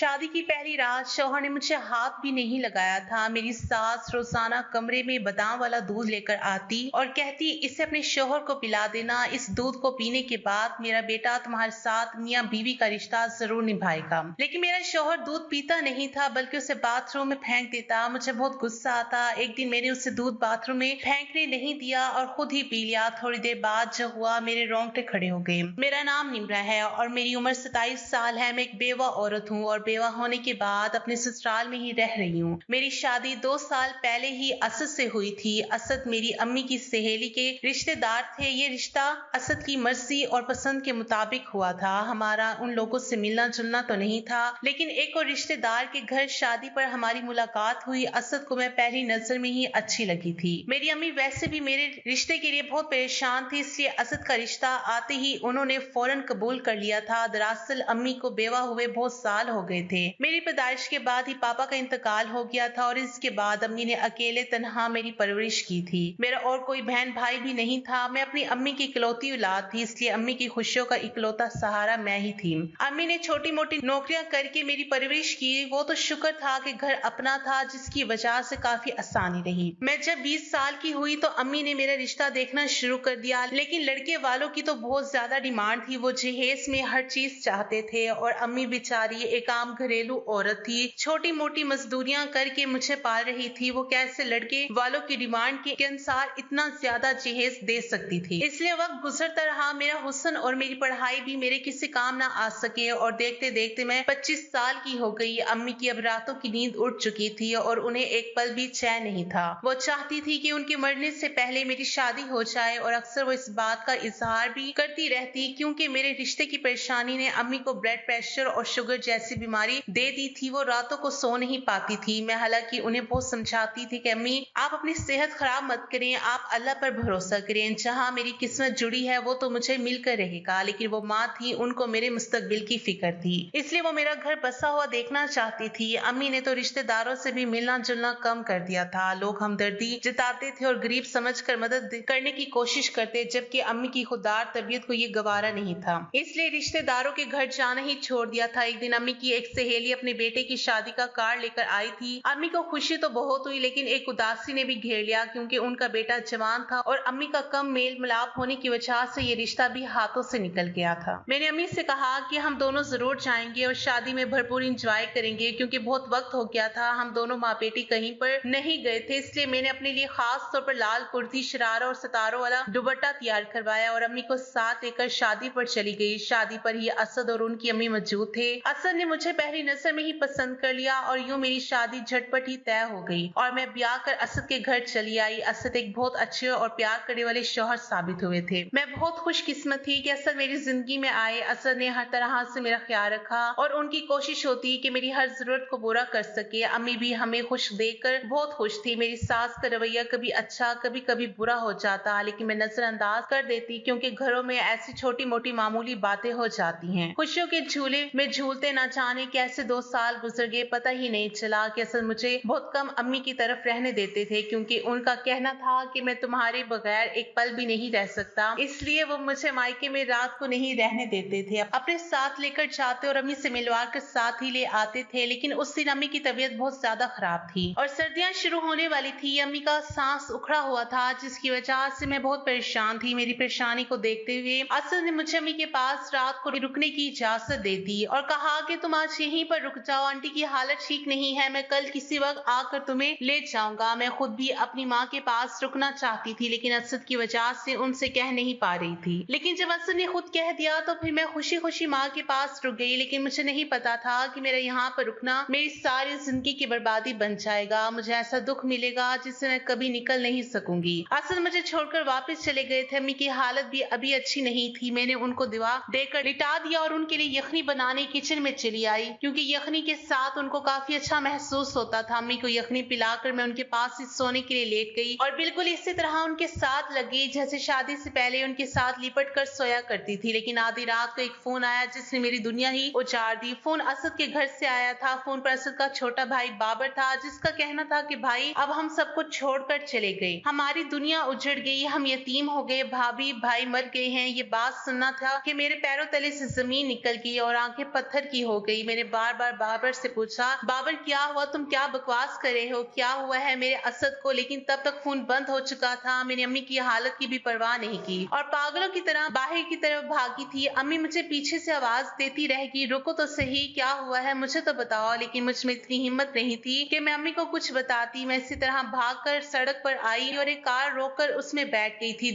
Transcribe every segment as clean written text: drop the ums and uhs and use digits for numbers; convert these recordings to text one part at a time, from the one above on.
शादी की पहली रात शौहर ने मुझे हाथ भी नहीं लगाया था। मेरी सास रोजाना कमरे में बादाम वाला दूध लेकर आती और कहती, इसे अपने शौहर को पिला देना। इस दूध को पीने के बाद मेरा बेटा तुम्हारे साथ मियां बीवी का रिश्ता जरूर निभाएगा। लेकिन मेरा शौहर दूध पीता नहीं था, बल्कि उसे बाथरूम में फेंक देता। मुझे बहुत गुस्सा आता। एक दिन मैंने उसे दूध बाथरूम में फेंकने नहीं दिया और खुद ही पी लिया। थोड़ी देर बाद जो हुआ, मेरे रोंगटे खड़े हो गए। मेरा नाम निम्रा है और मेरी उम्र 27 साल है। मैं एक बेवा औरत हूँ और बेवा होने के बाद अपने ससुराल में ही रह रही हूँ। मेरी शादी 2 साल पहले ही असद से हुई थी। असद मेरी अम्मी की सहेली के रिश्तेदार थे। ये रिश्ता असद की मर्जी और पसंद के मुताबिक हुआ था। हमारा उन लोगों से मिलना जुलना तो नहीं था, लेकिन एक और रिश्तेदार के घर शादी पर हमारी मुलाकात हुई। असद को मैं पहली नजर में ही अच्छी लगी थी। मेरी अम्मी वैसे भी मेरे रिश्ते के लिए बहुत परेशान थी, इसलिए असद का रिश्ता आते ही उन्होंने फौरन कबूल कर लिया था। दरअसल अम्मी को बेवा हुए बहुत साल हो गए थे। मेरी पैदाइश के बाद ही पापा का इंतकाल हो गया था और इसके बाद अम्मी ने अकेले तन्हा मेरी परवरिश की थी। मेरा और कोई बहन भाई भी नहीं था। मैं अपनी अम्मी की इकलौती औलाद थी, इसलिए अम्मी की खुशियों का इकलौता सहारा मैं ही थी। अम्मी ने छोटी मोटी नौकरियां करके मेरी परवरिश की। वो तो शुक्र था कि घर अपना था, जिसकी वजह से काफी आसानी रही। मैं जब 20 साल की हुई तो अम्मी ने मेरा रिश्ता देखना शुरू कर दिया, लेकिन लड़के वालों की तो बहुत ज्यादा डिमांड थी। वो जहेज में हर चीज चाहते थे और अम्मी बेचारी एक आम घरेलू औरत थी। छोटी मोटी मजदूरियां करके मुझे पाल रही थी। वो कैसे लड़के वालों की डिमांड के अनुसार इतना ज्यादा जहेज दे सकती थी। इसलिए वक्त गुजरता रहा। मेरा हुस्न और मेरी पढ़ाई भी मेरे किसी काम ना आ सके और देखते देखते मैं 25 साल की हो गई। अम्मी की अब रातों की नींद उड़ चुकी थी और उन्हें एक पल भी चैन नहीं था। वो चाहती थी कि उनके मरने से पहले मेरी शादी हो जाए और अक्सर वो इस बात का इजहार भी करती रहती, क्योंकि मेरे रिश्ते की परेशानी ने अम्मी को ब्लड प्रेशर और शुगर जैसी बीमारी दे दी थी। वो रातों को सो नहीं पाती थी। मैं हालांकि उन्हें बहुत समझाती थी कि अम्मी आप अपनी सेहत खराब मत करें, आप अल्लाह पर भरोसा करें। जहाँ मेरी किस्मत जुड़ी है वो तो मुझे मिलकर रहेगा। लेकिन वो माँ थी, उनको मेरे मुस्तकबिल की फिक्र थी, इसलिए वो मेरा घर बसा हुआ देखना चाहती थी। अम्मी ने तो रिश्तेदारों से भी मिलना जुलना कम कर दिया था। लोग हमदर्दी जताते थे और गरीब समझकर मदद करने की कोशिश करते, जबकि अम्मी की खुददार तबीयत को ये गवारा नहीं था। इसलिए रिश्तेदारों के घर जाना ही छोड़ दिया था। एक दिन अम्मी की एक सहेली अपने बेटे की शादी का कार्ड लेकर आई थी। अम्मी को खुशी तो बहुत हुई, लेकिन एक उदासी ने भी घेर लिया, क्योंकि उनका बेटा जवान था और अम्मी का कम मेल मिलाप होने की वजह से ये रिश्ता भी हाथों से निकल गया था। मैंने अम्मी से कहा कि हम दोनों जरूर जाएंगे और शादी में भरपूर इंजॉय करेंगे, क्योंकि बहुत वक्त हो गया था हम दोनों माँ बेटी कहीं पर नहीं गए थे। इसलिए मैंने अपने लिए खास तौर पर लाल कुर्ती, शरारा और सितारों वाला दुपट्टा तैयार करवाया और अम्मी को साथ लेकर शादी पर चली गई। शादी पर ही असद और उनकी अम्मी मौजूद थे। असद ने मुझे पहली नजर में ही पसंद कर लिया और यूं मेरी शादी झटपट ही तय हो गई और मैं ब्याह कर असद के घर चली आई। असद एक बहुत अच्छे और प्यार करने वाले शौहर साबित हुए थे। मैं बहुत खुशकिस्मत थी कि असद मेरी जिंदगी में आए। असद ने हर तरह से मेरा ख्याल रखा और उनकी कोशिश होती कि मेरी हर जरूरत को पूरा कर सके। अम्मी भी हमें खुश देखकर बहुत खुश थी। मेरी सास का रवैया कभी अच्छा कभी कभी बुरा हो जाता, लेकिन मैं नजरअंदाज कर देती, क्योंकि घरों में ऐसी छोटी मोटी मामूली बातें हो जाती हैं। खुशियों के झूले में झूलते ना जाने कैसे 2 साल गुजर गए, पता ही नहीं चला कि असल मुझे बहुत कम अम्मी की तरफ रहने देते थे, क्योंकि उनका कहना था कि मैं तुम्हारे बगैर एक पल भी नहीं रह सकता। इसलिए वो मुझे मायके में रात को नहीं रहने देते थे। अपने साथ लेकर जाते और अम्मी से मिलवा कर साथ ही ले आते थे। लेकिन उस दिन अम्मी की तबीयत बहुत ज्यादा खराब थी और सर्दियां शुरू होने वाली थी। अम्मी का सांस उखड़ा हुआ था, जिसकी वजह से मैं बहुत परेशान थी। मेरी परेशानी को देखते हुए असद ने मुझे अम्मी के पास रात को रुकने की इजाजत दे दी और कहा कि तुम आज यहीं पर रुक जाओ, आंटी की हालत ठीक नहीं है, मैं कल किसी वक्त आकर तुम्हें ले जाऊंगा। मैं खुद भी अपनी माँ के पास रुकना चाहती थी, लेकिन असद की वजह से उनसे कह नहीं पा रही थी। लेकिन जब असद ने खुद कह दिया तो फिर मैं खुशी खुशी माँ के पास रुक गई। लेकिन मुझे नहीं पता था कि मेरा यहाँ पर रुकना मेरी सारी जिंदगी की बर्बादी बन जाएगा। मुझे ऐसा दुख मिलेगा जिससे मैं कभी निकल नहीं सकूंगी। असद मुझे छोड़कर वापस चले गए थे। अम्मी की हालत भी अभी अच्छी नहीं थी। मैंने उनको दवा देकर लिटा दिया और उनके लिए यखनी बनाने किचन में चली आई, क्योंकि यखनी के साथ उनको काफी अच्छा महसूस होता था। अम्मी को यखनी पिलाकर मैं उनके पास ही सोने के लिए लेट गई और बिल्कुल इसी तरह उनके साथ लगी जैसे शादी से पहले उनके साथ लिपट कर सोया करती थी। लेकिन आधी रात को एक फोन आया जिसने मेरी दुनिया ही उजाड़ दी। फोन असद के घर से आया था। फोन पर असद का छोटा भाई बाबर था, जिसका कहना था कि भाई अब हम सब कुछ छोड़कर चले गए, हमारी दुनिया उजड़ गई, हम यतीम हो गए, भाभी भाई मर गए हैं। ये बात सुनना था कि मेरे पैरों तले से जमीन निकल गई और आंखें पत्थर की हो गई। मैंने बार बार बाबर से पूछा, बाबर क्या हुआ, तुम क्या बकवास कर रहे हो, क्या हुआ है मेरे असद को, लेकिन तब तक फोन बंद हो चुका था। मेरी अम्मी की हालत की भी परवाह नहीं की और पागलों की तरह बाहर की तरफ भागी थी। अम्मी मुझे पीछे से आवाज देती रहेगी, रुको तो सही, क्या हुआ है मुझे तो बताओ, लेकिन मुझ में इतनी हिम्मत नहीं थी कि मैं अम्मी को कुछ बताती। मैं इसी तरह भागकर सड़क पर आई और एक कार रोककर उसमें बैठ गई थी।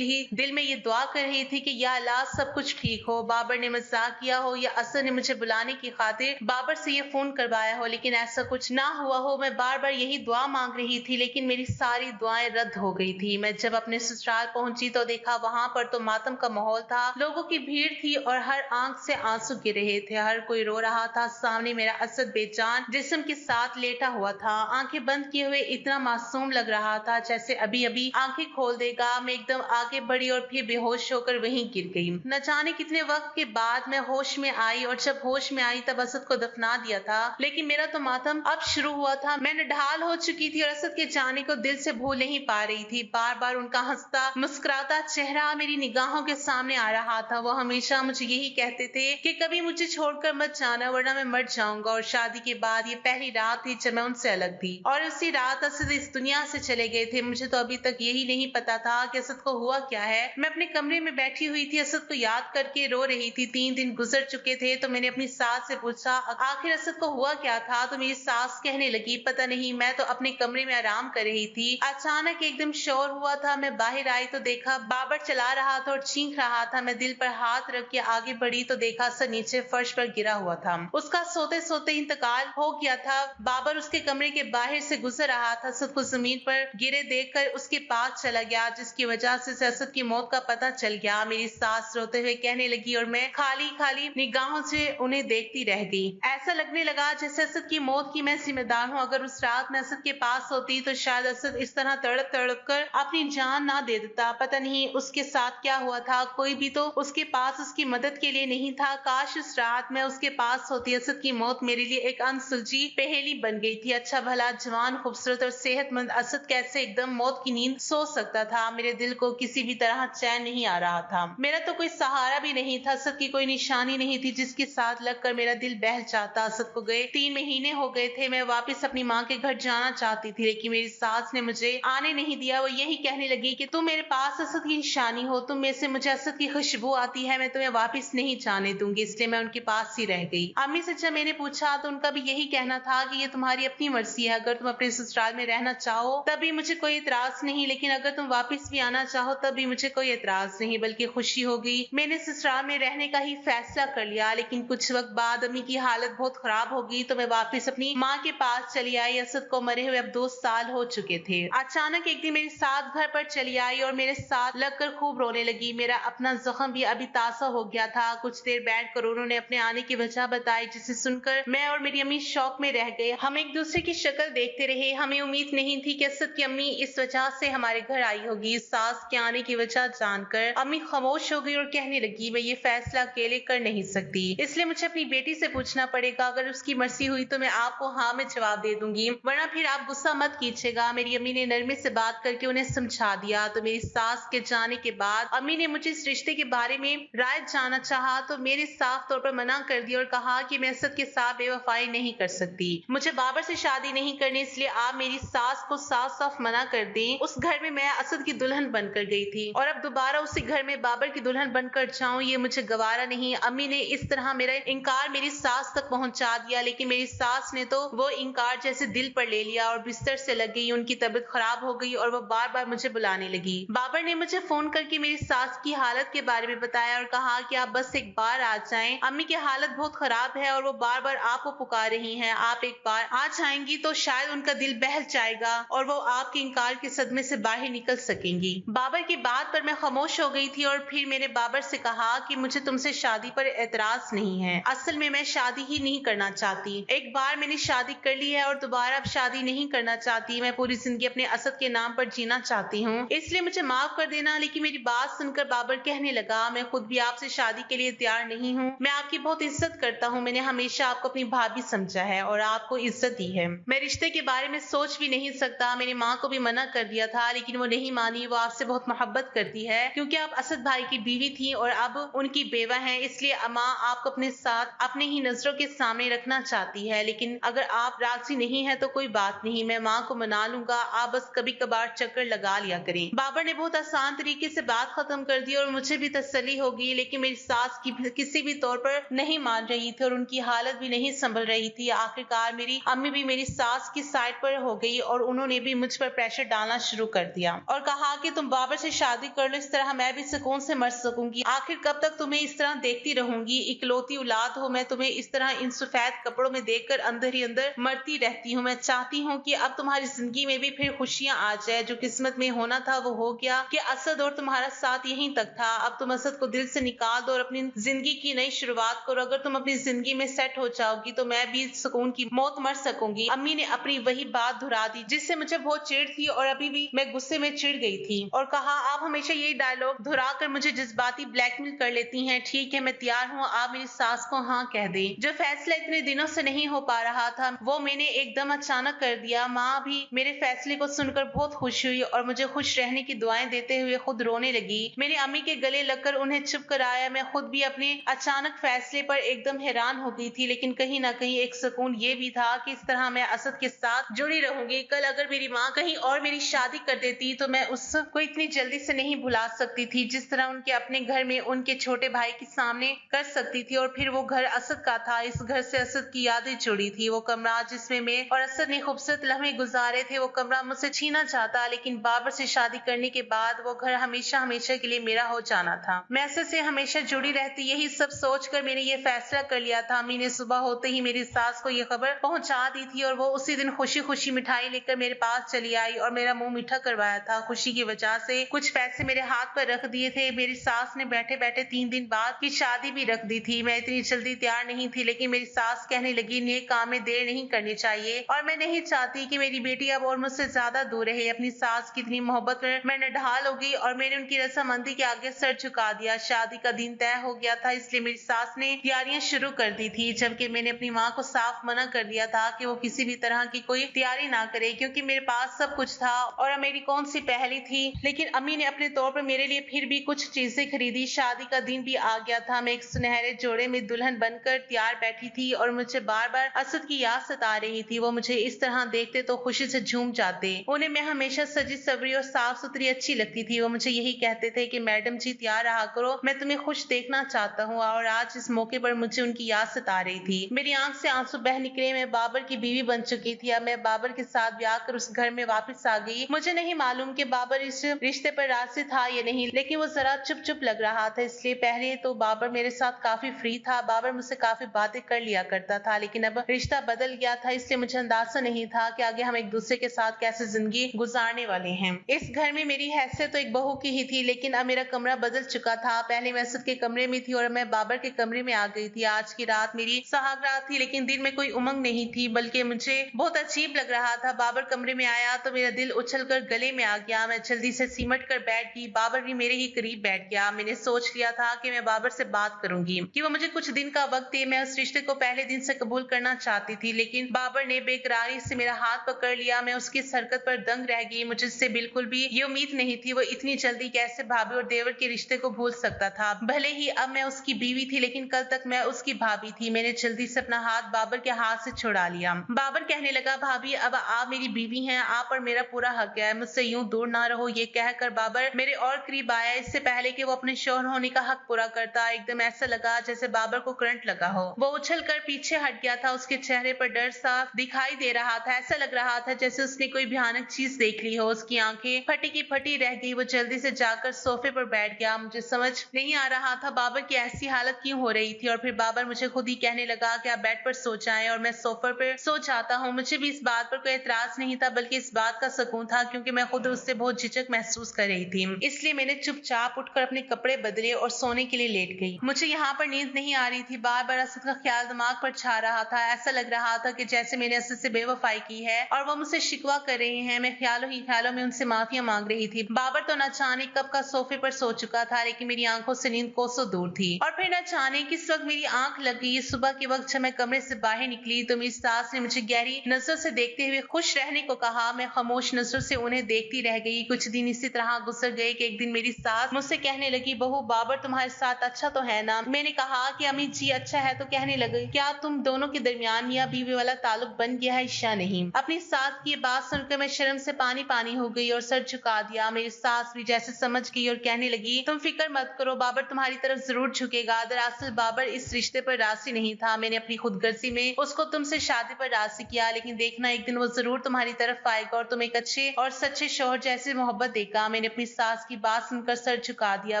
दिल में ये दुआ कर रही थी कि या अल्लाह सब कुछ ठीक हो, बाबर ने मजाक किया हो या असद ने मुझे बुलाने की खातिर बाबर से ये फोन करवाया हो, लेकिन ऐसा कुछ ना हुआ हो। मैं बार बार यही दुआ मांग रही थी, लेकिन मेरी सारी दुआएं रद्द हो गई थी। मैं जब अपने ससुराल पहुंची तो देखा वहां पर तो मातम का माहौल था, लोगों की भीड़ थी और हर आंख से आंसू गिर रहे थे, हर कोई रो रहा था। सामने मेरा असद बेजान जिस्म के साथ लेटा हुआ था, आंखें बंद किए हुए इतना मासूम लग रहा था जैसे अभी अभी आंखें खोल देगा। मैं एकदम आगे बढ़ी और फिर बेहोश होकर वहीं गिर गई। न जाने कितने वक्त के बाद मैं होश में आई और जब होश में आई तब असद को दफना दिया था, लेकिन मेरा तो मातम अब शुरू हुआ था। मैं नढाल हो चुकी थी और असद के जाने को दिल से भूल नहीं पा रही थी। बार बार उनका हंसता मुस्कुराता चेहरा मेरी निगाहों के सामने आ रहा था। वो हमेशा मुझे यही कहते थे कि कभी मुझे छोड़कर मत जाना वरना मैं मर जाऊंगा। और शादी के बाद ये पहली रात थी जब मैं उनसे अलग थी और उसी रात असद इस दुनिया से चले गए थे। मुझे तो अभी तक यही नहीं पता था कि असद को हुआ क्या है। मैं अपने कमरे में बैठी हुई थी, असद को याद करके रो रही थी। 3 दिन गुजर चुके थे तो मैंने अपनी सास से पूछा आखिर असद को हुआ क्या था, तो मेरी सास कहने लगी पता नहीं, मैं तो अपने कमरे में आराम कर रही थी, अचानक एकदम शोर हुआ था। मैं बाहर आई तो देखा बाबर चला रहा था और चीख रहा था। मैं दिल पर हाथ रख के आगे बढ़ी तो देखा असद नीचे फर्श पर गिरा हुआ था, उसका सोते सोते इंतकाल हो गया था। बाबर उसके कमरे के बाहर से गुजर रहा था, असद को जमीन पर गिरे देखकर उसके पास चला गया, जिसकी वजह से असद की मौत का पता चल गया। मेरी सास रोते हुए कहने लगी और मैं खाली खाली निगाहों से उन्हें देखती रह गई। ऐसा लगने लगा जैसे असद की मौत की मैं जिम्मेदार हूँ। अगर उस रात मैं असद के पास होती तो शायद असद इस तरह तड़प तड़प कर अपनी जान ना दे देता। पता नहीं उसके साथ क्या हुआ था, कोई भी तो उसके पास उसकी मदद के लिए नहीं था। काश उस रात मैं उसके पास होती। असद की मौत मेरे लिए एक अनसुलझी पहेली बन गई थी। अच्छा भला जवान खूबसूरत और सेहतमंद असद कैसे एकदम मौत की नींद सो सकता था। मेरे दिल को किसी भी तरह चैन नहीं आ रहा था। मेरा तो कोई सहारा भी नहीं था, असद की कोई निशानी नहीं थी जिसके साथ लगकर मेरा दिल बहल जाता। असद को गए 3 महीने हो गए थे। मैं वापस अपनी माँ के घर जाना चाहती थी, लेकिन मेरी सास ने मुझे आने नहीं दिया। वो यही कहने लगी कि तुम मेरे पास असद की निशानी हो, तुम में से मुझे असद की खुशबू आती है, मैं तुम्हें वापस नहीं जाने दूंगी। इसलिए मैं उनके पास ही रह गई। अम्मी से जब मैंने पूछा तो उनका भी यही कहना था कि ये तुम्हारी अपनी मर्जी है, अगर तुम अपने ससुराल में रहना चाहो तभी मुझे कोई एतराज नहीं, लेकिन अगर तुम वापस भी आना चाहो तब भी मुझे कोई एतराज नहीं बल्कि खुशी होगी। मैंने ससुराल में रहने का ही फैसला कर लिया, लेकिन कुछ वक्त बाद अम्मी की हालत बहुत खराब होगी तो मैं वापस अपनी माँ के पास चली आई। असद को मरे हुए अब 2 साल हो चुके थे। अचानक एक दिन मेरी सास घर पर चली आई और मेरे साथ लगकर खूब रोने लगी। मेरा अपना जख्म भी अभी ताजा हो गया था। कुछ देर बैठकर उन्होंने अपने आने की वजह बताई, जिसे सुनकर मैं और मेरी अम्मी शौक में रह गए। हम एक दूसरे की शक्ल देखते रहे। हमें उम्मीद नहीं थी कि असद की अम्मी इस वजह से हमारे घर आई होगी। सास के आने की वजह जानकर अम्मी खामोश हो गई और कहने लगी मैं ये फैसला अकेले कर नहीं सकती, इसलिए मुझे अपनी बेटी से पूछना पड़ेगा। अगर उसकी मर्जी हुई तो मैं आपको हाँ में जवाब दे दूंगी, वरना फिर आप गुस्सा मत कीजिएगा। मेरी अम्मी ने नरमी से बात करके उन्हें समझा दिया। तो मेरी सास के जाने के बाद अम्मी ने मुझे इस रिश्ते के बारे में राय जानना चाहा तो मेरे साफ तौर पर मना कर दिया और कहा कि मैं असद के साथ बेवफाई नहीं कर सकती, मुझे बाबर से शादी नहीं करनी, इसलिए आप मेरी सास को साफ साफ मना कर दें। उस घर में मैं असद की दुल्हन बनकर गई थी और अब दोबारा उसी घर में बाबर की दुल्हन बनकर जाऊं ये मुझे गवारा नहीं। अम्मी ने इस तरह मेरा इनकार मेरी सास तक पहुंचा दिया, लेकिन मेरी सास ने तो वो इनकार जैसे दिल पर ले लिया और बिस्तर से लग गई। उनकी तबीयत खराब हो गई और वो बार बार मुझे बुलाने लगी। बाबर ने मुझे फोन करके मेरी सास की हालत के बारे में बताया और कहा कि आप बस एक बार आ जाएं, अम्मी की हालत बहुत खराब है और वो बार बार आपको पुकार रही हैं, आप एक बार आ जाएंगी तो शायद उनका दिल बहल जाएगा और वो आपके इनकार के सदमे से बाहर निकल सकेंगी। बाबर की बात पर मैं खामोश हो गई थी और फिर मैंने बाबर से कहा कि मुझे तुमसे शादी पर एतराज नहीं है, असल में मैं शादी ही नहीं करना चाहती। एक बार मैंने शादी कर ली है और दोबारा अब शादी नहीं करना चाहती। मैं पूरी जिंदगी अपने असद के नाम पर जीना चाहती हूँ, इसलिए मुझे माफ कर देना। लेकिन मेरी बात सुनकर बाबर कहने लगा मैं खुद भी आपसे शादी के लिए तैयार नहीं हूँ, मैं आपकी बहुत इज्जत करता हूँ, मैंने हमेशा आपको अपनी भाभी समझा है और आपको इज्जत दी है, मैं रिश्ते के बारे में सोच भी नहीं सकता। मेरी माँ को भी मना कर दिया था लेकिन वो नहीं मानी। वो आपसे बहुत मोहब्बत करती है क्योंकि आप असद भाई की बीवी थी और अब उनकी बेवा हैं, इसलिए माँ आपको अपने साथ अपने ही अपनी नजरों के सामने रखना चाहती है, लेकिन अगर आप राजी नहीं है तो कोई बात नहीं, मैं माँ को मना लूंगा, आप बस कभी कभार चक्कर लगा लिया करें। बाबर ने बहुत आसान तरीके से बात खत्म कर दी और मुझे भी तसल्ली हो गई, लेकिन मेरी सास किसी भी तौर पर नहीं मान रही थी और उनकी हालत भी नहीं संभल रही थी। आखिरकार मेरी अम्मी भी मेरी सास की साइड पर हो गई और उन्होंने भी मुझ पर प्रेशर डालना शुरू कर दिया और कहा कि तुम बाबर से शादी कर लो, इस तरह मैं भी सुकून से मर सकूंगी। आखिर कब तक तुम्हें इस तरह देखती रहूंगी, इकलौती औलाद हो, मैं तुम्हें इस तरह इन सफेद कपड़ों में देखकर अंदर ही अंदर मरती रहती हूँ। मैं चाहती हूँ कि अब तुम्हारी जिंदगी में भी फिर खुशियां आ जाए, जो किस्मत में होना था वो हो गया कि असद और तुम्हारा साथ यहीं तक था। अब तुम असद को दिल से निकाल दो और अपनी जिंदगी की नई शुरुआत करो। अगर तुम अपनी जिंदगी में सेट हो जाओगी तो मैं भी सुकून की मौत मर सकूंगी। अम्मी ने अपनी वही बात दोहरा दी जिससे मुझे बहुत चिढ़ थी और अभी भी मैं गुस्से में चिढ़ गई थी और कहा, आप हमेशा यही डायलॉग दोहरा कर मुझे जज्बाती ब्लैकमेल कर लेती हैं। ठीक है, मैं तैयार हूँ, आप मेरी सास को हाँ कह दें। जो फैसला इतने दिनों से नहीं हो पा रहा था वो मैंने एकदम अचानक कर दिया। माँ भी मेरे फैसले को सुनकर बहुत खुश हुई और मुझे खुश रहने की दुआएं देते हुए खुद रोने लगी। मेरी अम्मी के गले लगकर उन्हें चुप कराया। मैं खुद भी अपने अचानक फैसले पर एकदम हैरान हो गई थी, लेकिन कहीं ना कहीं एक सुकून ये भी था कि इस तरह मैं असद के साथ जुड़ी रहूंगी। कल अगर मेरी माँ कहीं और मेरी शादी कर देती तो मैं उसको इतनी जल्दी से नहीं भुला सकती थी जिस तरह उनके अपने घर में उनके छोटे भाई के सामने कर सकती थी। और फिर वो घर असद का था, इस घर से असद की यादें जुड़ी थी। वो कमरा जिसमें मैं और असद ने खूबसूरत लम्हे गुजारे थे, वो कमरा मुझसे छीना चाहता, लेकिन बाबर से शादी करने के बाद वो घर हमेशा हमेशा के लिए मेरा हो जाना था। मैं असद से हमेशा जुड़ी रहती, यही सब सोचकर मैंने ये फैसला कर लिया था। अम्मी ने सुबह होते ही मेरी सास को ये खबर पहुंचा दी थी और वो उसी दिन खुशी खुशी मिठाई लेकर मेरे पास चली आई और मेरा मुंह मीठा करवाया था। खुशी की वजह से कुछ पैसे मेरे हाथ पर रख दिए थे। मेरी सास ने बैठे बैठे 3 दिन बाद की शादी भी रख दी थी। मैं इतनी जल्दी तैयार नहीं थी, लेकिन मेरी सास कहने लगी, नेक काम में देर नहीं करनी चाहिए और मैं नहीं चाहती कि मेरी बेटी अब और मुझसे ज्यादा दूर रहे। अपनी सास की इतनी मोहब्बत में मैं नढाल हो गई और मैंने उनकी रस्मंदी के आगे सर झुका दिया। शादी का दिन तय हो गया था, इसलिए मेरी सास ने तैयारियां शुरू कर दी थी, जबकि मैंने अपनी माँ को साफ मना कर दिया था कि वो किसी भी तरह की कोई तैयारी ना करे, क्योंकि मेरे पास सब कुछ था और मेरी कौन सी पहली थी। लेकिन अम्मी ने अपने तौर पर मेरे लिए फिर भी कुछ चीजें खरीदी। शादी का दिन भी आ गया था। मैं एक सुनहरे जोड़े में दुल्हन बनकर तैयार बैठी थी और मुझे बार बार असद की याद सता रही थी। वो मुझे इस तरह देखते तो खुशी से झूम जाते। उन्हें मैं हमेशा सजी सवरी और साफ सुथरी अच्छी लगती थी। वो मुझे यही कहते थे कि मैडम जी तैयार रहा करो, मैं तुम्हें खुश देखना चाहता हूँ। और आज इस मौके पर मुझे उनकी याद सता रही थी। मेरी आंख से आंसू बह निकले। मैं बाबर की बीवी बन चुकी थी। अब मैं बाबर के साथ ब्याह कर उस घर में वापस आ गई। मुझे नहीं मालूम कि बाबर इस रिश्ते पर राजी था या नहीं, लेकिन वो जरा चुप चुप लग रहा था। इसलिए पहले तो बाबर मेरे साथ काफी फ्री था, बाबर मुझसे काफी बातें कर लिया करता था, लेकिन अब रिश्ता बदल गया था, इसलिए मुझे अंदाजा नहीं था कि आगे हम एक दूसरे के साथ कैसे जिंदगी गुजारने वाले हैं। इस घर में मेरी हैसियत तो एक बहू की ही थी, लेकिन अब मेरा कमरा बदल चुका था। पहले मैं असद के कमरे में थी और मैं बाबर के कमरे में आ गई थी। आज की रात मेरी सुहाग रात थी, लेकिन दिल में कोई उमंग नहीं थी, बल्कि मुझे बहुत अजीब लग रहा था। बाबर कमरे में आया तो मेरा दिल उछल कर गले में आ गया। मैं जल्दी से सिमट कर बैठ गई। बाबर भी मेरे ही करीब बैठ गया। मैंने सोच लिया था कि मैं बाबर से बात करूंगी कि वो मुझे कुछ दिन का वक्त दे। मैं उस रिश्ते को पहले दिन से कबूल करना चाहती थी, लेकिन बाबर ने बेकरारी से मेरा हाथ पकड़ लिया। मैं उसकी हरकत पर दंग रह गई। मुझे इससे बिल्कुल भी ये उम्मीद नहीं थी वो इतनी जल्दी कैसे भाभी और देवर के रिश्ते को भूल सकता था। भले ही अब मैं उसकी बीवी थी, लेकिन कल तक मैं उसकी भाभी थी। मैंने जल्दी से अपना हाथ बाबर के हाथ से छुड़ा लिया। बाबर कहने लगा, भाभी अब आप मेरी बीवी हैं, आप पर मेरा पूरा हक है, मुझसे यूं दूर ना रहो। ये कहकर बाबर मेरे और करीब आया, इससे पहले कि वो अपने शौहर होने का हक पूरा करता। एकदम ऐसा लगा जैसे बाबर को करंट लगा हो। वो उछल कर पीछे हट गया था। उसके चेहरे पर डर साफ दिखाई दे रहा था। ऐसा लग रहा था जैसे उसने कोई भयानक चीज देख ली हो। उसकी आंखें फटी की फटी रह गई। वो जल्दी से जाकर सोफे पर बैठ गया। मुझे समझ नहीं आ रहा था बाबर की ऐसी हालत क्यों हो रही थी। और फिर बाबर मुझे खुद ही कहने लगा कि आप बेड पर सो जाएं और मैं सोफे पर सो जाता हूँ। मुझे भी इस बात पर कोई एतराज नहीं था, बल्कि इस बात का सुकून था क्योंकि मैं खुद उससे बहुत झिझक महसूस कर रही थी। इसलिए मैंने चुपचाप उठकर अपने कपड़े बदले और सोने के लिए लेट गई। मुझे यहाँ पर नींद नहीं आ रही थी। बार बार असद का ख्याल दिमाग पर छा रहा था। ऐसा लग रहा था कि जैसे मैंने असद से बेवफाई की है और वो मुझसे शिकवा कर रहे हैं। मैं ख्यालों ही ख्यालों में उनसे माफिया मांग रही थी। बाबर तो न जाने कब का सोफे पर सो चुका था, लेकिन मेरी आंखों से नींद कोसों दूर थी। और फिर न जाने किस वक्त मेरी आंख लग गई। सुबह के वक्त जब मैं कमरे से बाहर निकली तो मेरी सास ने मुझे गहरी नजर से देखते हुए खुश रहने को कहा। मैं खामोश नजर से उन्हें देखती रह गई। कुछ दिन इसी तरह गुजर गए कि एक दिन मेरी सास मुझसे कहने लगी, बहू बाबर तुम्हारे साथ अच्छा तो है ना। मैंने कहा कि अम्मी जी अच्छा है, है तो कहने लगे, क्या तुम दोनों के दरमियान मियाँ बीवी वाला ताल्लुक बन गया है या नहीं। अपनी सास की ये बात सुनकर मैं शर्म से पानी पानी हो गई और सर झुका दिया। मेरी सास भी जैसे समझ गई और कहने लगी, तुम फिक्र मत करो, बाबर तुम्हारी तरफ जरूर झुकेगा। दरअसल बाबर इस रिश्ते पर राजी नहीं था। मैंने अपनी खुदगर्जी में उसको तुमसे शादी पर राजी किया, लेकिन देखना एक दिन वो जरूर तुम्हारी तरफ आएगा और तुम एक अच्छे और सच्चे शौहर जैसी मोहब्बत देगा। मैंने अपनी सास की बात सुनकर सर झुका दिया।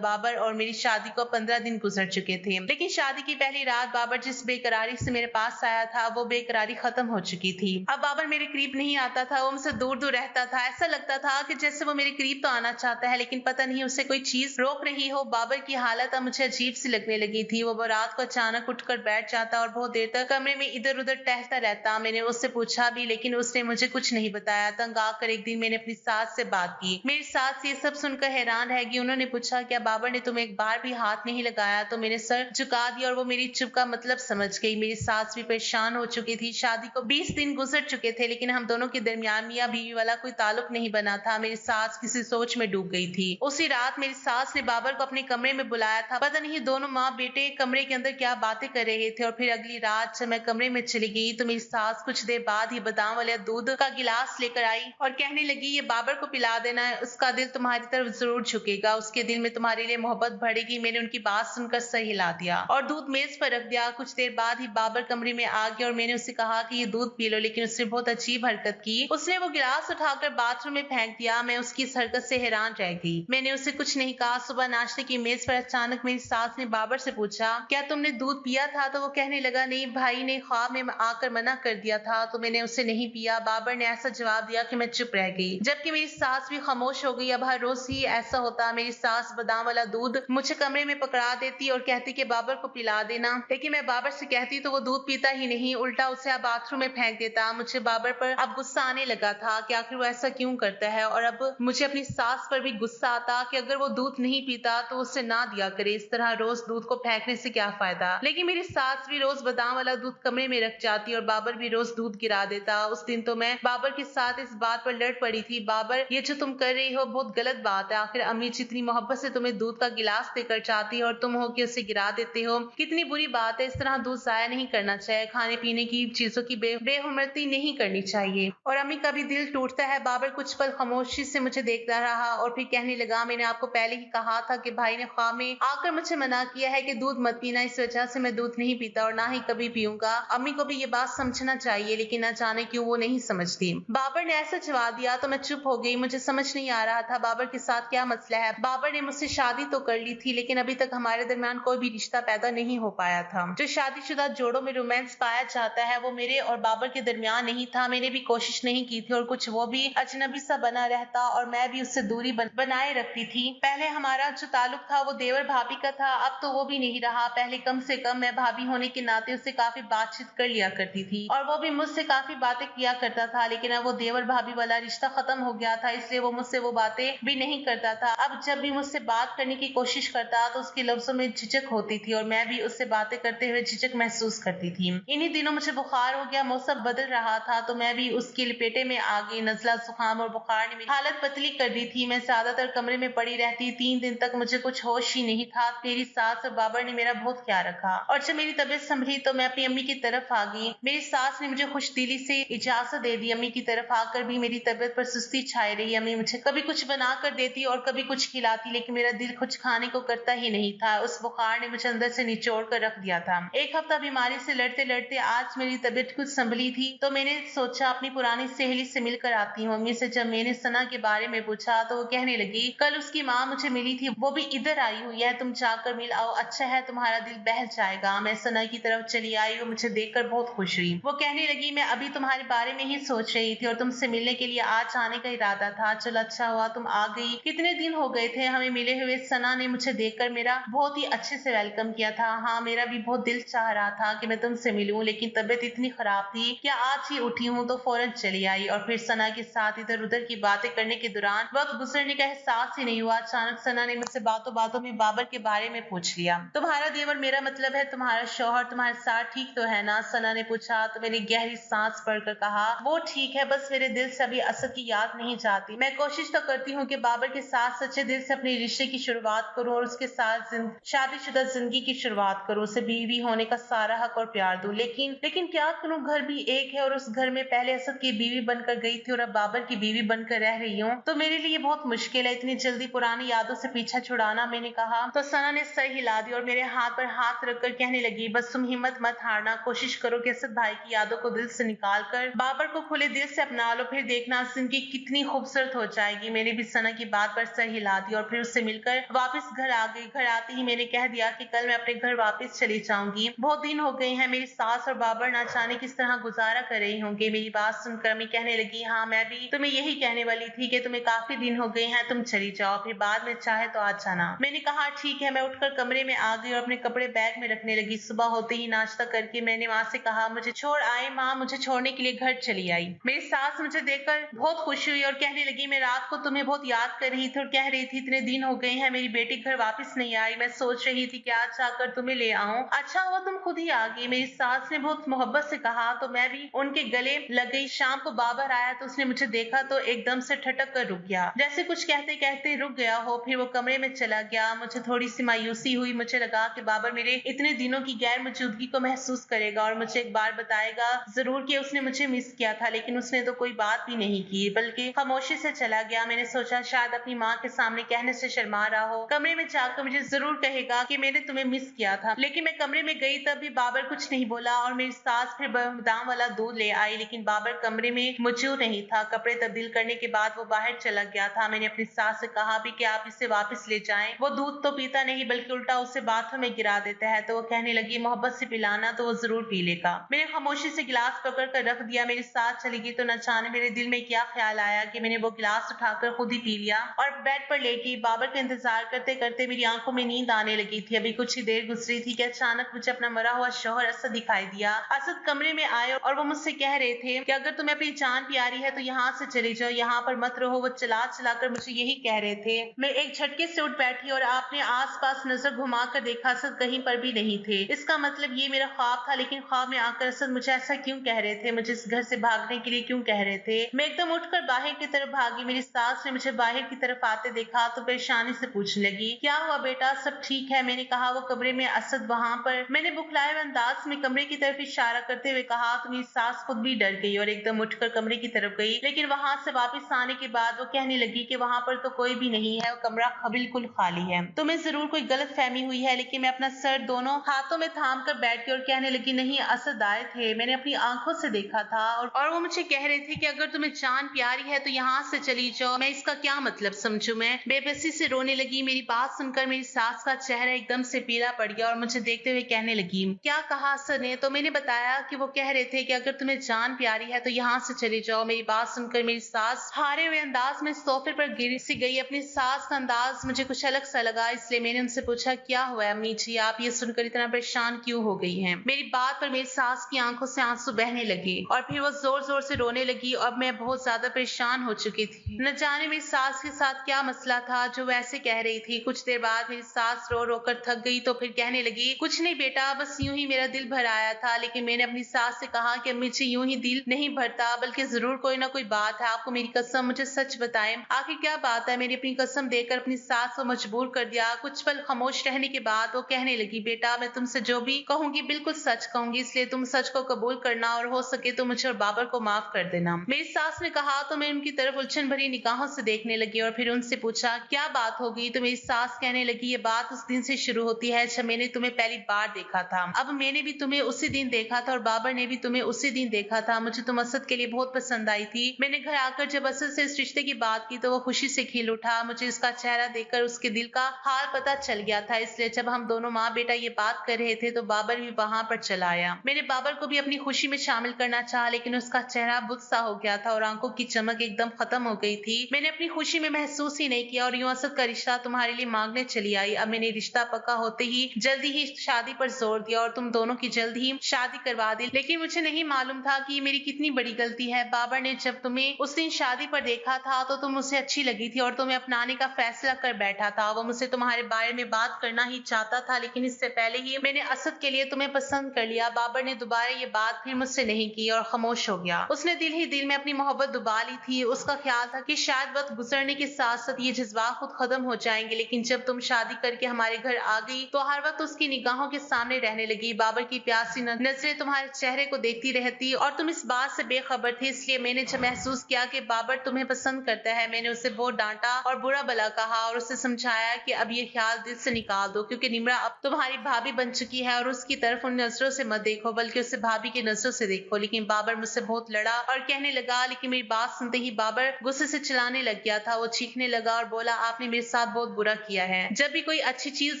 बाबर और मेरी शादी को 15 दिन गुजर चुके थे, लेकिन शादी की पहली रात बाबर जिस बेकरारी से मेरे पास आया था वो बेकरारी खत्म हो चुकी थी। अब बाबर मेरे करीब नहीं आता था, वो मुझसे दूर दूर रहता था। ऐसा लगता था कि जैसे वो मेरे करीब तो आना चाहता है लेकिन पता नहीं उसे कोई चीज रोक रही हो। बाबर की हालत अब मुझे अजीब सी लगने लगी थी। वो रात को अचानक उठकर बैठ जाता और बहुत देर तक कमरे में इधर उधर टहलता रहता। मैंने उससे पूछा भी लेकिन उसने मुझे कुछ नहीं बताया। तंग आकर एक दिन मैंने अपनी सास से बात की। मेरी सास ये सब सुनकर हैरान रह गई। उन्होंने पूछा, क्या बाबर ने तुम्हें एक बार भी हाथ नहीं लगाया। तो मैंने सर झुका दिया और वो मेरी चुप का मतलब समझ गई। मेरी सास भी परेशान हो चुकी थी। शादी को 20 दिन गुजर चुके थे लेकिन हम दोनों के दरमियान मियाँ बीवी वाला कोई ताल्लुक नहीं बना था। मेरी सास किसी सोच में डूब गई थी। उसी रात मेरी सास ने बाबर को अपने कमरे में बुलाया था। पता नहीं दोनों माँ बेटे कमरे के अंदर क्या बातें कर रहे थे। और फिर अगली रात जब मैं कमरे में चली गई तो मेरी सास कुछ देर बाद ही बादाम वाले दूध का गिलास लेकर आई और कहने लगी, ये बाबर को पिला देना है, उसका दिल तुम्हारी तरफ जरूर झुकेगा, उसके दिल में तुम्हारे लिए मोहब्बत बढ़ेगी। मैंने उनकी बात सुनकर सर हिला दिया और दूध मेज पर रख दिया। कुछ देर बाद ही बाबर कमरे में आ गया और मैंने उससे कहा कि ये दूध पी लो, लेकिन उसने बहुत अजीब हरकत की। उसने वो गिलास उठाकर बाथरूम में फेंक दिया। मैं उसकी इस हरकत से हैरान रह गई। मैंने उसे कुछ नहीं कहा। सुबह नाश्ते की मेज पर अचानक मेरी सास ने बाबर से पूछा, क्या तुमने दूध पिया था। तो वो कहने लगा, नहीं, भाई ने ख्वाब में आकर मना कर दिया था तो मैंने उसे नहीं पिया। बाबर ने ऐसा जवाब दिया कि मैं चुप रह गई, जबकि मेरी सास भी खामोश हो गई। अब हर रोज ही ऐसा होता। मेरी सास बादाम वाला दूध मुझे कमरे में पकड़ा देती और कहती कि बाबर को पिला देना, लेकिन मैं बाबर से कहती तो वो दूध पीता ही नहीं, उल्टा उसे बाथरूम में फेंक देता। मुझे बाबर पर अब गुस्सा आने लगा था कि आखिर वो ऐसा क्यों करता है, और अब मुझे अपनी सास पर भी गुस्सा आता कि अगर वो दूध नहीं पीता तो उसे ना दिया करे। इस तरह रोज दूध को फेंकने से क्या फायदा। लेकिन मेरी सास भी रोज बादाम वाला दूध कमरे में रख जाती और बाबर भी रोज दूध गिरा देता। उस दिन तो मैं बाबर के साथ इस बात पर लड़ पड़ी थी। बाबर, ये जो तुम कर रही हो बहुत गलत बात है। आखिर अम्मी जितनी मोहब्बत से तुम्हें दूध का गिलास देकर चाहती है और तुम हो कि उसे गिरा देते हो, कितनी बुरी बात है। इस तरह दूध जाया नहीं करना चाहिए। खाने पीने की चीजों की बेहुरमती नहीं करनी चाहिए। और अम्मी का भी दिल टूटता है। बाबर कुछ पल खामोशी से मुझे देखता रहा और फिर कहने लगा, मैंने आपको पहले ही कहा था कि भाई ने ख्वाब में आकर मुझे मना किया है कि दूध मत पीना, इस वजह से मैं दूध नहीं पीता और ना ही कभी पीऊंगा। अम्मी को भी ये बात समझना चाहिए, लेकिन न जाने क्यों वो नहीं समझती। बाबर ने ऐसा जवाब दिया तो मैं चुप हो गई। मुझे समझ नहीं आ रहा था बाबर के साथ क्या मसला है। बाबर ने मुझसे शादी तो कर ली थी लेकिन अभी तक हमारे दरमियान कोई भी रिश्ता पैदा नहीं हो पाया था। जो शादीशुदा जोड़ों में रोमांस पाया जाता है वो मेरे और बाबर के दरमियान नहीं था। मैंने भी कोशिश नहीं की थी और कुछ वो भी अजनबी सा बना रहता और मैं भी उससे दूरी बनाए रखती थी। पहले हमारा जो ताल्लुक था वो देवर भाभी का था, अब तो वो भी नहीं रहा। पहले कम से कम मैं भाभी होने के नाते उससे काफी बातचीत कर लिया करती थी और वो भी मुझसे काफी बातें किया करता था, लेकिन अब वो देवर भाभी वाला रिश्ता खत्म हो गया था, इसलिए वो मुझसे वो बातें भी नहीं करता था। अब जब भी मुझसे बात करने की कोशिश करता तो उसके लफ्जों में झिझक होती थी और मैं भी उससे बातें करते हुए झिझक महसूस करती थी। इन्हीं दिनों मुझे बुखार हो गया, मौसम बदल रहा था तो मैं भी उसकी लपेटे में आ गई। नजला, जुकाम और बुखार ने मेरी हालत पतली कर दी थी। मैं ज्यादातर कमरे में पड़ी रहती। 3 दिन तक मुझे कुछ होश ही नहीं था। मेरी सास और बाबर ने मेरा बहुत ख्याल रखा और जब मेरी तबीयत संभली तो मैं अपनी अम्मी की तरफ आ गई। मेरी सास ने मुझे खुशदिली से इजाजत दे दी। अम्मी की तरफ आकर भी मेरी तबीयत पर सुस्ती छाई रही। अम्मी मुझे कभी कुछ बना कर देती और कभी कुछ खिलाती, लेकिन मेरा दिल कुछ खाने को करता ही नहीं था। उस बुखार ने मुझे अंदर से निचोड़ कर रख दिया था। एक हफ्ता बीमारी से लड़ते लड़ते आज मेरी तबीयत कुछ संभली थी तो मैंने सोचा अपनी पुरानी सहेली से मिलकर आती हूँ। अम्मी से जब मैंने सना के बारे में पूछा तो वो कहने लगी, कल उसकी माँ मुझे मिली थी, वो भी इधर आई हुई है, तुम जाकर मिल आओ, अच्छा है, तुम्हारा दिल बहल जाएगा। मैं सना की तरफ चली आई और मुझे देखकर बहुत खुश हुई। वो कहने लगी, मैं अभी तुम्हारे बारे में ही सोच रही थी और तुमसे मिलने के लिए आज आने का इरादा था। चलो अच्छा हुआ तुम आ गई, कितने दिन हो गए थे हमें मिले हुए। सना ने मुझे देखकर मेरा बहुत ही अच्छे से वेलकम किया था। हाँ, मेरा भी बहुत दिल चाह रहा था कि मैं तुमसे मिलूं, लेकिन तबीयत इतनी खराब थी कि आज ही उठी हूँ तो फौरन चली आई। और फिर सना के साथ इधर उधर की बातें करने के दौरान वक्त गुजरने का एहसास ही नहीं हुआ। अचानक सना ने मुझसे बातों बातों में बाबर के बारे में पूछ लिया। तुम्हारा देवर, मेरा मतलब है तुम्हारा शौहर, तुम्हारे साथ ठीक तो है ना? सना ने पूछा तो मैंने गहरी सांस भरकर कहा, वो ठीक है, बस मेरे दिल से अभी असद की याद नहीं जाती। मैं कोशिश तो करती हूँ कि बाबर के साथ सच्चे दिल से अपने रिश्ते की शुरुआत करूँ और उसके साथ शादीशुदा जिंदगी की शुरुआत करूँ, उसे बीवी होने का सारा हक और प्यार दूं, लेकिन क्या करूं, घर भी एक है और उस घर में पहले असद की बीवी बनकर गई थी और अब बाबर की बीवी बनकर रह रही हूँ, तो मेरे लिए बहुत मुश्किल है इतनी जल्दी पुरानी यादों से पीछा छुड़ाना। मैंने कहा तो सना ने सर हिला दी और मेरे हाथ पर हाथ रखकर कहने लगी, बस तुम हिम्मत मत हारना, कोशिश करो कि असद भाई की यादों को दिल से निकाल कर बाबर को खुले दिल से अपना लो, फिर देखना जिंदगी कितनी खूबसूरत हो जाएगी। मैंने भी सना की बात पर सर हिला दी और फिर उससे मिलकर वापस घर आ गई। घर आते ही मैंने कह दिया कि कल मैं अपने घर वापस चली जाऊंगी, बहुत दिन हो गए हैं, मेरी सास और बाबर ना जाने किस तरह गुजारा कर रही होंगे। मेरी बात सुनकर मैं कहने लगी, हाँ मैं भी तुम्हें यही कहने वाली थी कि तुम्हें काफी दिन हो गए हैं, तुम चली जाओ, फिर बाद में चाहे तो आ जाना। मैंने कहा ठीक है। मैं उठकर कमरे में आ गई और अपने कपड़े बैग में रखने लगी। सुबह होते ही नाश्ता करके मैंने माँ से कहा, मुझे छोड़ आए माँ, मुझे छोड़ने के लिए घर चली आई। मेरी सास मुझे देखकर बहुत खुश हुई और कहने लगी, मैं रात को तुम्हें बहुत याद कर रही थी और कह रही थी इतने दिन हो गए हैं मेरी बेटी घर वापस नहीं आई, मैं सोच रही थी कि आज जाकर तुम्हें ले आऊं, अच्छा हुआ तुम खुद ही आ गई। मेरी सास ने बहुत मोहब्बत से कहा तो मैं भी उनके गले लग गई। शाम को बाबर आया तो उसने मुझे देखा तो एकदम से ठटक कर रुक गया, जैसे कुछ कहते कहते रुक गया हो, फिर वो कमरे में चला गया। मुझे थोड़ी सी मायूसी हुई, मुझे लगा कि बाबर मेरे इतने दिनों की गैर मौजूदगी को महसूस करेगा और मुझे एक बार बताएगा जरूर कि उसने मुझे मिस किया था, लेकिन उसने तो कोई बात भी नहीं की बल्कि खामोशी से चला गया। मैंने सोचा शायद अपनी माँ के सामने कहने से शर्मा रहा हो, कमरे में जाकर मुझे जरूर कहेगा कि मैंने तुम्हें मिस किया था। लेकिन मैं कमरे में गई तब भी बाबर कुछ नहीं बोला और मेरी सास फिर बादाम वाला दूध ले आई, लेकिन बाबर कमरे में मौजूद नहीं था। कपड़े तब्दील करने के बाद वो बाहर चला गया था। मैंने अपनी सास से कहा भी कि आप इसे वापस ले जाएं, वो दूध तो पीता नहीं बल्कि उल्टा उसे बाथरूम में गिरा देता है। तो वो कहने लगी, मोहब्बत से पिलाना तो वो जरूर पी लेगा। मैंने खामोशी से गिलास पकड़ कर रख दिया। मेरी सास चली गई तो न जाने मेरे दिल में क्या ख्याल आया कि मैंने वो गिलास उठाकर खुद ही पी लिया और बेड पर लेटी बाबर का इंतजार करते करते मेरी आंखों में नींद आने लगी थी। अभी कुछ ही देर गुजरी थी कि अचानक मुझे अपना मरा हुआ शौहर असद दिखाई दिया। असद कमरे में आए और वो मुझसे कह रहे थे कि अगर तुम्हें अपनी जान प्यारी है तो यहाँ से चले जाओ, यहाँ पर मत रहो। वो चला चलाकर मुझे यही कह रहे थे। मैं एक झटके से उठ बैठी और आपने आसपास नजर घुमाकर देखा, असद कहीं पर भी नहीं थे। इसका मतलब ये मेरा ख्वाब था, लेकिन ख्वाब में आकर असद मुझे ऐसा क्यों कह रहे थे, मुझे इस घर से भागने के लिए क्यों कह रहे थे। मैं एकदम उठकर बाहर की तरफ भागी। मेरी सास ने मुझे बाहर की तरफ आते देखा तो परेशानी से पूछने लगी, क्या हुआ बेटा, सब ठीक है? मैंने कहा, वो कमरे में असद वहां पर। मैंने बुखलाए हुए अंदाज में कमरे की तरफ इशारा करते हुए कहा तो मेरी सास खुद भी डर गई और एकदम उठकर कमरे की तरफ गई, लेकिन वहां से वापस आने के बाद वो कहने लगी कि वहां पर तो कोई भी नहीं है, वो कमरा बिल्कुल खाली है, तुम्हें जरूर कोई गलत फहमी हुई है। लेकिन मैं अपना सर दोनों हाथों में थाम कर बैठ गई और कहने लगी, नहीं, असद आए थे, मैंने अपनी आंखों से देखा था और वो मुझे कह रहे थे कि अगर तुम्हें जान प्यारी है तो यहाँ से चली जाओ। मैं इसका क्या मतलब समझूं? मैं बेबसी से रोने लगी। मेरी बात सुनकर मेरी सास का चेहरा एकदम से पीला पड़ गया और मुझे देखते हुए कहने लगी, क्या कहा असद ने? तो मैंने बताया कि वो कह रहे थे कि अगर तुम्हें जान प्यारी है तो यहाँ से चली जाओ। मेरी बात सुनकर मेरी सास हारे हुए अंदाज में सोफे पर गिर सी गई। अपनी सास का अंदाज मुझे कुछ अलग सा लगा, इसलिए मैंने उनसे पूछा, क्या हुआ है अम्मी जी, आप ये सुनकर इतना परेशान क्यों हो गई हैं? मेरी बात पर मेरी सास की आंखों से आंसू बहने लगे और फिर वो जोर जोर से रोने लगी और मैं बहुत ज्यादा परेशान हो चुकी थी। न जाने मेरी सास के साथ क्या मसला था जो वैसे कह रही थी। कुछ देर बाद मेरी सास रो रो कर थक गई तो फिर कहने लगी, कुछ नहीं बेटा, बस यूं ही मेरा दिल भर आया था। लेकिन मैंने अपनी सास से कहा कि अम्मी जी, यूं ही दिल नहीं भरता, बल्कि जरूर कोई ना कोई बात है, आपको मेरी कसम, मुझे सच बताएं, आखिर क्या बात है? मैंने अपनी कसम देकर अपनी सास को मजबूर कर दिया। कुछ पल खामोश रहने के बाद वो कहने लगी, बेटा, मैं तुमसे जो भी कहूंगी बिल्कुल सच कहूंगी, इसलिए तुम सच को कबूल करना और हो सके तो मुझे और बाबर को माफ कर देना। मेरी सास ने कहा तो मैं उनकी तरफ उलझन भरी निगाहों से देखने लगी और फिर उनसे पूछा, क्या बात होगी? तो मेरी सास कहने लगी, ये बात उस दिन से शुरू होती है जब मैंने तुम्हें पहली बार देखा था। अब मैंने भी तुम्हें उसी दिन देखा था और बाबर ने भी तुम्हें उसी दिन देखा था। मुझे तुम असद के लिए बहुत पसंद आई थी। मैंने घर आकर जब असद से इस रिश्ते की बात की तो वो खुशी से खिल उठा। मुझे इसका चेहरा देखकर उसके दिल का हाल पता चल गया था, इसलिए जब हम दोनों माँ बेटा ये बात कर रहे थे तो बाबर भी वहां पर चला आया। मैंने बाबर को भी अपनी खुशी में शामिल करना चाहा, लेकिन उसका चेहरा बुत सा हो गया था और आंखों की चमक एकदम खत्म हो गई थी। मैंने अपनी खुशी में महसूस ही नहीं किया और यूं असद का रिश्ता तुम्हारे लिए मांगने चली आई। अब मैंने रिश्ता पक्का होते ही जल्दी ही शादी पर जोर दिया और तुम दोनों की जल्द ही शादी करवा दी। लेकिन मुझे नहीं मालूम था कि ये मेरी कितनी बड़ी गलती है। बाबर ने जब तुम्हें उस दिन शादी पर देखा था तो तुम उसे अच्छी लगी थी और तुम्हें अपनाने का फैसला कर बैठा था। वो मुझसे तुम्हारे बारे में बात करना ही चाहता था, लेकिन इससे पहले ही मैंने असद के लिए तुम्हें पसंद कर लिया। बाबर ने दोबारा ये बात फिर मुझसे नहीं की और खामोश हो गया। उसने दिल ही दिल में अपनी मोहब्बत डुबा ली थी। उसका ख्याल था कि शायद वक्त गुजरने के साथ साथ ये जज्बात खुद खत्म हो जाएंगे, लेकिन जब तुम शादी करके हमारे घर आ गई तो हर वक्त उसकी निगाहों निगाहों के सामने रहने लगी। बाबर की प्यासी नजरें तुम्हारे चेहरे को देखती रहती और तुम इस बात से बेखबर थे। इसलिए मैंने जब महसूस किया कि बाबर तुम्हें पसंद करता है, मैंने उसे बहुत डांटा और बुरा भला कहा और उसे समझाया कि अब ये ख्याल दिल से निकाल दो, क्योंकि निम्रा अब तुम्हारी भाभी बन चुकी है और उसकी तरफ उन नजरों से मत देखो बल्कि उसे भाभी की नजरों से देखो। लेकिन बाबर मुझसे बहुत लड़ा और कहने लगा, लेकिन मेरी बात सुनते ही बाबर गुस्से से चिल्लाने लग गया था। वो चीखने लगा और बोला, आपने मेरे साथ बहुत बुरा किया है। जब भी कोई अच्छी चीज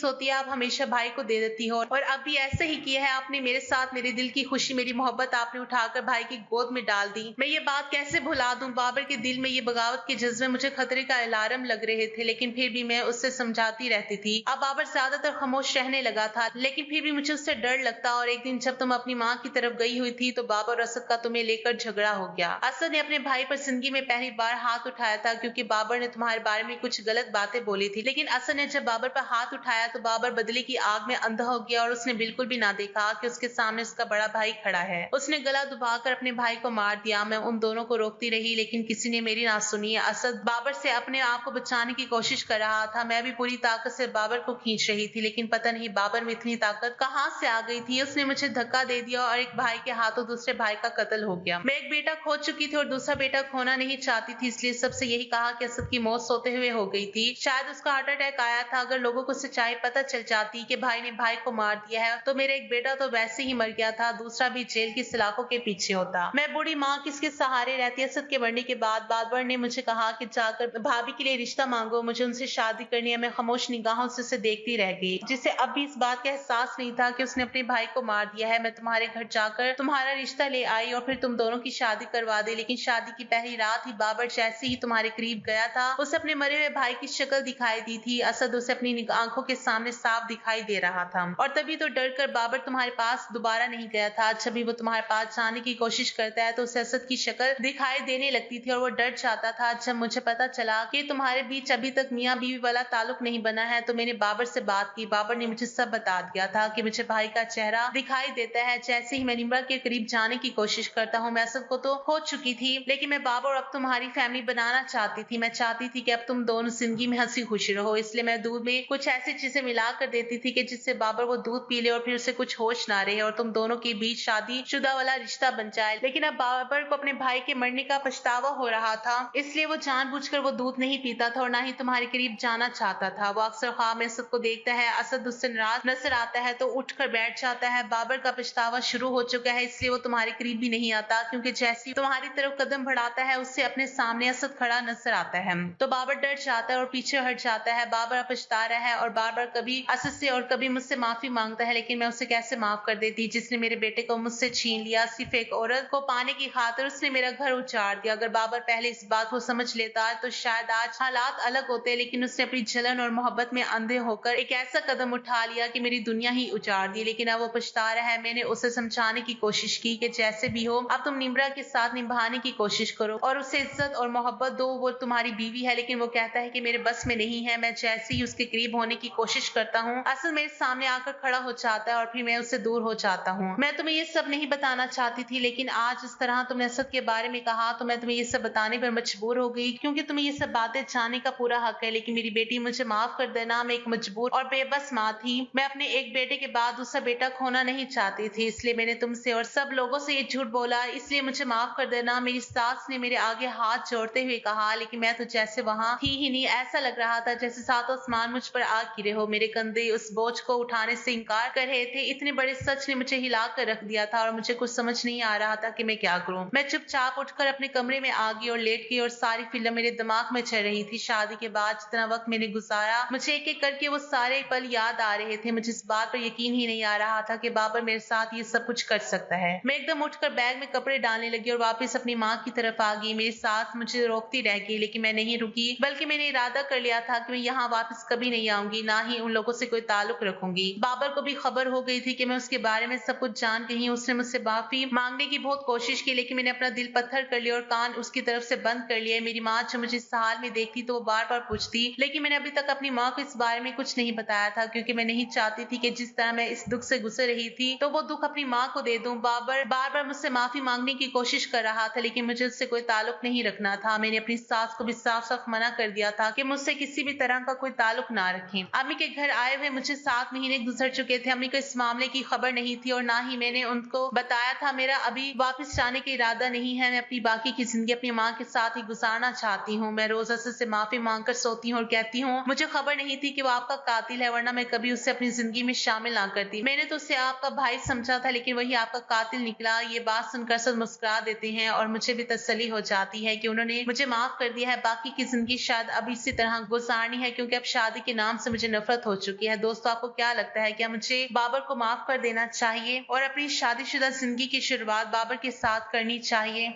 होती है आप हमेशा भाई को दे देती हो और अब भी ऐसा ही किया है आपने मेरे साथ। मेरे दिल की खुशी, मेरी मोहब्बत आपने उठाकर भाई की गोद में डाल दी। मैं ये बात कैसे भुला दूं। बाबर के दिल में ये बगावत के जज्बे मुझे खतरे का अलार्म लग रहे थे, लेकिन फिर भी मैं उससे समझाती रहती थी। अब बाबर ज्यादातर खामोश रहने लगा था, लेकिन फिर भी मुझे उससे डर लगता। और एक दिन जब तुम अपनी माँ की तरफ गई हुई थी तो बाबर और असद का तुम्हें लेकर झगड़ा हो गया। असद ने अपने भाई पर जिंदगी में पहली बार हाथ उठाया था, क्योंकि बाबर ने तुम्हारे बारे में कुछ गलत बातें बोली थी। लेकिन असद ने जब बाबर पर हाथ उठाया तो बाबर बदले की आग में अंधा हो गया और उसने बिल्कुल भी ना देखा कि उसके सामने उसका बड़ा भाई खड़ा है। उसने गला दबाकर अपने भाई को मार दिया। मैं उन दोनों को रोकती रही, लेकिन किसी ने मेरी ना सुनी। असद बाबर से अपने आप को बचाने की कोशिश कर रहा था। मैं भी पूरी ताकत से बाबर को खींच रही थी, लेकिन पता नहीं बाबर में इतनी ताकत कहां से आ गई थी। उसने मुझे धक्का दे दिया और एक भाई के हाथों दूसरे भाई का कत्ल हो गया। मैं एक बेटा खो चुकी थी और दूसरा बेटा खोना नहीं चाहती थी, इसलिए सबसे यही कहा कि असद की मौत सोते हुए हो गई थी। शायद उसका हार्ट अटैक आया था। अगर लोगों को सच्चाई पता चल जाती कि भाई ने भाई को मार दिया है तो मेरा एक बेटा तो वैसे ही मर गया था, दूसरा भी जेल की सलाखों के पीछे होता। मैं बूढ़ी माँ किसके सहारे रहती। असद के मरने के बाद बाबर ने मुझे कहा कि जाकर भाभी के लिए रिश्ता मांगो, मुझे उनसे शादी करनी है। मैं खामोश निगाहों से उसे देखती रह गई, जिसे अब भी इस बात का एहसास नहीं था कि उसने अपने भाई को मार दिया है। मैं तुम्हारे घर जाकर तुम्हारा रिश्ता ले आई और फिर तुम दोनों की शादी करवा दी। लेकिन शादी की पहली रात ही बाबर जैसे ही तुम्हारे करीब गया था उसे अपने मरे हुए भाई की शक्ल दिखाई दी थी। असद उसे अपनी आंखों के सामने साफ दिखाई दे रहा था और तभी तो डर कर बाबर तुम्हारे पास दोबारा नहीं गया था। जब भी वो तुम्हारे पास जाने की कोशिश करता है तो उसे असद की शक्ल दिखाई देने लगती थी और वो डर जाता था। जब मुझे पता चला कि तुम्हारे बीच अभी तक मियाँ बीवी वाला ताल्लुक नहीं बना है तो मैंने बाबर से बात की। बाबर ने मुझे सब बता दिया था कि मुझे भाई का चेहरा दिखाई देता है जैसे ही मैं निम्रा के करीब जाने की कोशिश करता हूँ। मैं असद को तो हो चुकी थी, लेकिन मैं बाबर अब तुम्हारी फैमिली बनाना चाहती थी। मैं चाहती थी कि अब तुम दोनों जिंदगी में हंसी खुशी रहो, इसलिए मैं दूध में कुछ ऐसी चीजें मिला कर देती थी कि जिससे बाबर वो दूध पी ले और फिर उसे कुछ होश ना रहे और तुम दोनों के बीच शादी शुदा वाला रिश्ता बन जाए। लेकिन अब बाबर को अपने भाई के मरने का पछतावा हो रहा था, इसलिए वो जानबूझकर वो दूध नहीं पीता था और ना ही तुम्हारे करीब जाना चाहता था। वो अक्सर ख्वाब में असद को देखता है, असद उससे नाराज नजर आता है तो उठकर बैठ जाता है। बाबर का पछतावा शुरू हो चुका है, इसलिए वो तुम्हारे करीब भी नहीं आता, क्योंकि जैसे तुम्हारी तरफ कदम बढ़ाता है उससे अपने सामने असद खड़ा नजर आता है तो बाबर डर जाता है और पीछे हट जाता है। बाबर पछता रहा है और बार बार कभी असद से और कभी मुझसे माफी मांगता है, लेकिन मैं उसे कैसे माफ कर देती जिसने मेरे बेटे को मुझसे छीन लिया। सिर्फ एक औरत को पाने की खातिर उसने मेरा घर उजाड़ दिया। अगर बाबर पहले इस बात को समझ लेता तो शायद आज हालात अलग होते, लेकिन उसने अपनी जलन और मोहब्बत में अंधे होकर एक ऐसा कदम उठा लिया कि मेरी दुनिया ही उजाड़ दी। लेकिन अब वो पछता रहा है। मैंने उसे समझाने की कोशिश की कि जैसे भी हो अब तुम निम्रा के साथ निभाने की कोशिश करो और उसे इज्जत और मोहब्बत दो। वो तुम्हारी बीवी है, लेकिन वो कहता है कि मेरे बस में नहीं है। मैं जैसे ही उसके करीब होने की कोशिश करता हूँ असल मेरे सामने आकर खड़ा हो जाता है और फिर मैं उससे दूर हो जाता हूँ। मैं तुम्हें ये सब नहीं बताना चाहती थी, लेकिन आज इस तरह तुमने असद के बारे में कहा तो मैं तुम्हें ये सब बताने पर मजबूर हो गई, क्योंकि तुम्हें ये सब बातें जानने का पूरा हक है। लेकिन मेरी बेटी मुझे माफ कर देना, मैं एक मजबूर और बेबस माँ थी। मैं अपने एक बेटे के बाद दूसरा बेटा खोना नहीं चाहती थी, इसलिए मैंने तुमसे और सब लोगों से ये झूठ बोला, इसलिए मुझे माफ कर देना। मेरी सास ने मेरे आगे हाथ जोड़ते हुए कहा, लेकिन मैं तो जैसे वहां थी ही नहीं। ऐसा लग रहा था जैसे सात आसमान मुझ पर आ गिरे हो। मेरे कंधे उस बोझ को उठाने से इनकार कर रहे थे। इतने बड़े सच ने मुझे हिला कर रख दिया था और मुझे कुछ समझ नहीं आ रहा था कि मैं क्या करूं। मैं चुपचाप उठकर अपने कमरे में आ गई और लेट गई और सारी फिल्म मेरे दिमाग में चल रही थी। शादी के बाद जितना वक्त मैंने गुजारा मुझे एक एक करके वो सारे पल याद आ रहे थे। मुझे इस बात पर यकीन ही नहीं आ रहा था कि बाबर मेरे साथ ये सब कुछ कर सकता है। मैं एकदम उठकर बैग में कपड़े डालने लगी और वापस अपनी माँ की तरफ आ गई। मेरी सास मुझे रोकती रह गई, लेकिन मैं नहीं रुकी, बल्कि मैंने इरादा कर लिया था कि मैं यहाँ वापस कभी नहीं आऊंगी, ना ही उन लोगों से कोई ताल्लुक रखूंगी। बाबर को भी खबर हो गई थी कि मैं उसके बारे में सब कुछ जान गई हूँ। उसने मुझसे माफी मांगने की बहुत कोशिश की, लेकिन मैंने अपना दिल पत्थर कर लिया और कान उसकी तरफ से बंद कर लिए। मेरी माँ जब मुझे इस हाल में देखती तो वो बार बार पूछती, लेकिन मैंने अभी तक अपनी माँ को इस बारे में कुछ नहीं बताया था, क्योंकि मैं नहीं चाहती थी कि जिस तरह मैं इस दुख से गुजर रही थी तो वो दुख अपनी माँ को दे दूं। बाबर बार बार मुझसे माफी मांगने की कोशिश कर रहा था, लेकिन मुझे उससे कोई ताल्लुक नहीं रखना था। मैंने अपनी सास को भी साफ साफ मना कर दिया था कि मुझसे किसी भी तरह का कोई ताल्लुक ना रखें। अम्मी के घर आए हुए मुझे 7 महीने गुजर चुके थे। अम्मी को इस मामले की खबर नहीं थी और ना ही मैंने उनको बताया था। मेरा अभी वापस जाने का इरादा नहीं है। मैं अपनी बाकी की जिंदगी अपनी माँ के साथ ही गुजारना चाहती हूँ। मैं रोज असद से माफी मांग कर सोती हूँ और कहती हूँ मुझे खबर नहीं थी कि वो आपका कातिल है, वरना मैं कभी उसे अपनी जिंदगी में शामिल ना करती। मैंने तो उसे आपका भाई समझा था, लेकिन वही आपका कातिल निकला। ये बात सुनकर सब मुस्कुरा देते हैं और मुझे भी तसल्ली हो जाती है कि उन्होंने मुझे माफ कर दिया है। बाकी की जिंदगी शायद अब इसी तरह गुजारनी है, क्योंकि अब शादी के नाम से मुझे नफरत हो चुकी है। दोस्तों, आपको क्या लगता है, क्या मुझे बाबर को माफ कर देना चाहिए और अपनी शादीशुदा जिंदगी की शुरुआत बाबर के साथ करनी चाहिए?